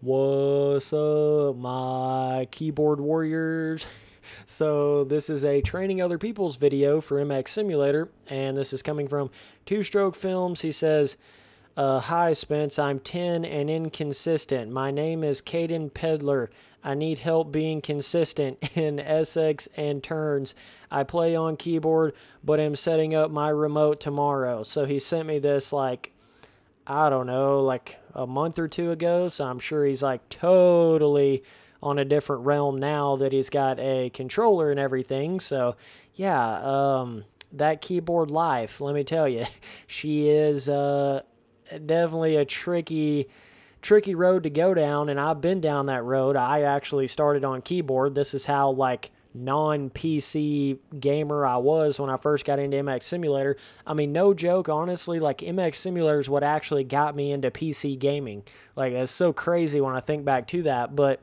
What's up, my keyboard warriors? So this is a training other people's video for MX Simulator, and this is coming from Two Stroke Films. He says, hi Spence, I'm 10 and inconsistent. My name is Kaden Pedler. I need help being consistent in SX and turns. I play on keyboard, but am setting up my remote tomorrow. So he sent me this like, I don't know, like a month or two ago. So I'm sure he's like totally on a different realm now that he's got a controller and everything. So yeah, that keyboard life, let me tell you, she is definitely a tricky road to go down, and I've been down that road. I actually started on keyboard. This is how like non-PC gamer I was when I first got into MX Simulator. I mean, no joke, honestly, like MX Simulator is what actually got me into PC gaming. Like, it's so crazy when I think back to that. But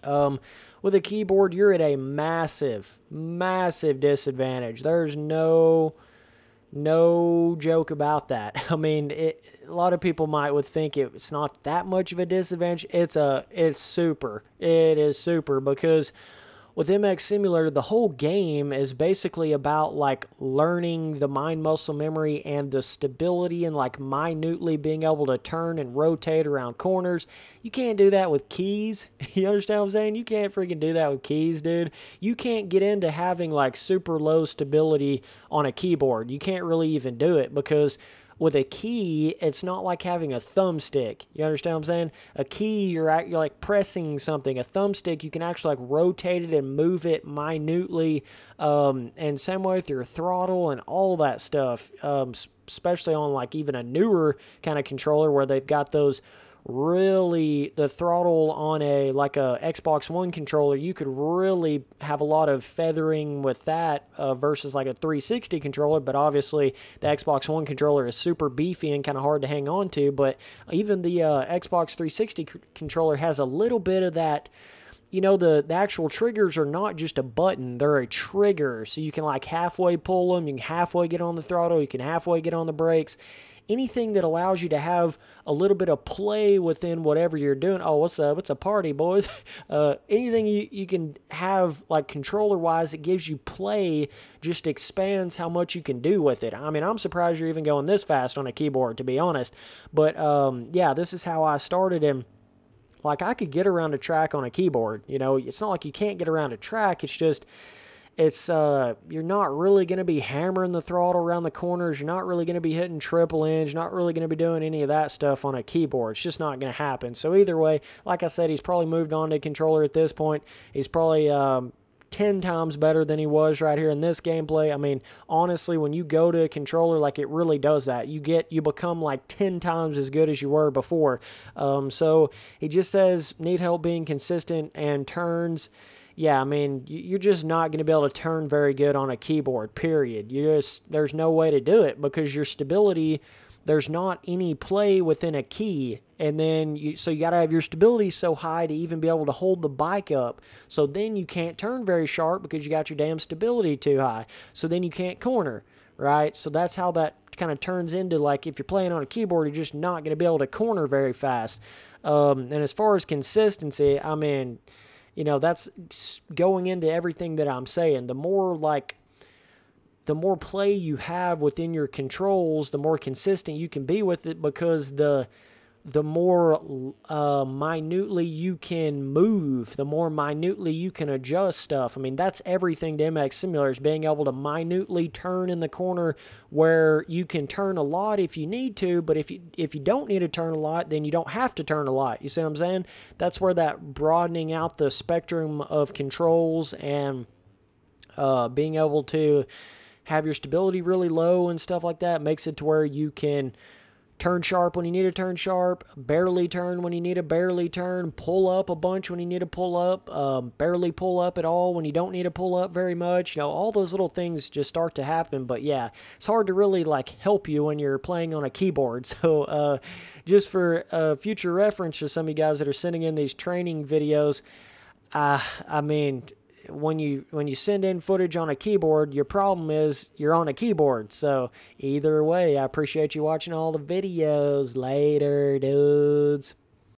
with a keyboard, you're at a massive disadvantage. There's no joke about that. I mean, a lot of people would think it's not that much of a disadvantage. It is super because with MX Simulator, the whole game is basically about like learning the mind muscle memory and the stability and like minutely being able to turn and rotate around corners. You can't do that with keys. You understand what I'm saying? You can't freaking do that with keys, dude. You can't get into having like super low stability on a keyboard. You can't really even do it because with a key, it's not like having a thumbstick. You understand what I'm saying? A key, you're like pressing something. A thumbstick, you can actually like rotate it and move it minutely. And same way with your throttle and all that stuff, especially on like even a newer kind of controller where they've got those really, the throttle on a Xbox One controller, you could really have a lot of feathering with that versus like a 360 controller. But obviously the Xbox One controller is super beefy and kind of hard to hang on to. But even the Xbox 360 controller has a little bit of that. You know, the actual triggers are not just a button, they're a trigger. So you can like halfway pull them, you can halfway get on the throttle, you can halfway get on the brakes. Anything that allows you to have a little bit of play within whatever you're doing. Oh, what's up? It's a party, boys. Anything you can have, like, controller-wise, that gives you play just expands how much you can do with it. I mean, I'm surprised you're even going this fast on a keyboard, to be honest. But, yeah, this is how I started, and like, I could get around a track on a keyboard. You know, it's not like you can't get around a track. It's just, you're not really going to be hammering the throttle around the corners. You're not really going to be hitting triple ends. You're not really going to be doing any of that stuff on a keyboard. It's just not going to happen. So either way, like I said, he's probably moved on to a controller at this point. He's probably 10 times better than he was right here in this gameplay. I mean, honestly, when you go to a controller, like, it really does that. You become like 10 times as good as you were before. So he just says, need help being consistent and turns. Yeah, I mean, you're just not going to be able to turn very good on a keyboard, period. There's no way to do it because your stability, there's not any play within a key. And then, so you got to have your stability so high to even be able to hold the bike up. So then you can't turn very sharp because you got your damn stability too high. So then you can't corner, right? So that's how that kind of turns into, like, if you're playing on a keyboard, you're just not going to be able to corner very fast. And as far as consistency, I mean, you know, that's going into everything that I'm saying. The more play you have within your controls, the more consistent you can be with it because the more minutely you can move, the more minutely you can adjust stuff. I mean, that's everything to MX Simulator is being able to minutely turn in the corner where you can turn a lot if you need to, but if you don't need to turn a lot, then you don't have to turn a lot. You see what I'm saying? That's where that broadening out the spectrum of controls and being able to have your stability really low and stuff like that makes it to where you can turn sharp when you need to turn sharp, barely turn when you need to barely turn, pull up a bunch when you need to pull up, barely pull up at all when you don't need to pull up very much. You know, all those little things just start to happen. But yeah, it's hard to really like help you when you're playing on a keyboard. So just for future reference to some of you guys that are sending in these training videos, I mean, when you send in footage on a keyboard, your problem is you're on a keyboard. So either way, I appreciate you watching all the videos. Later, dudes.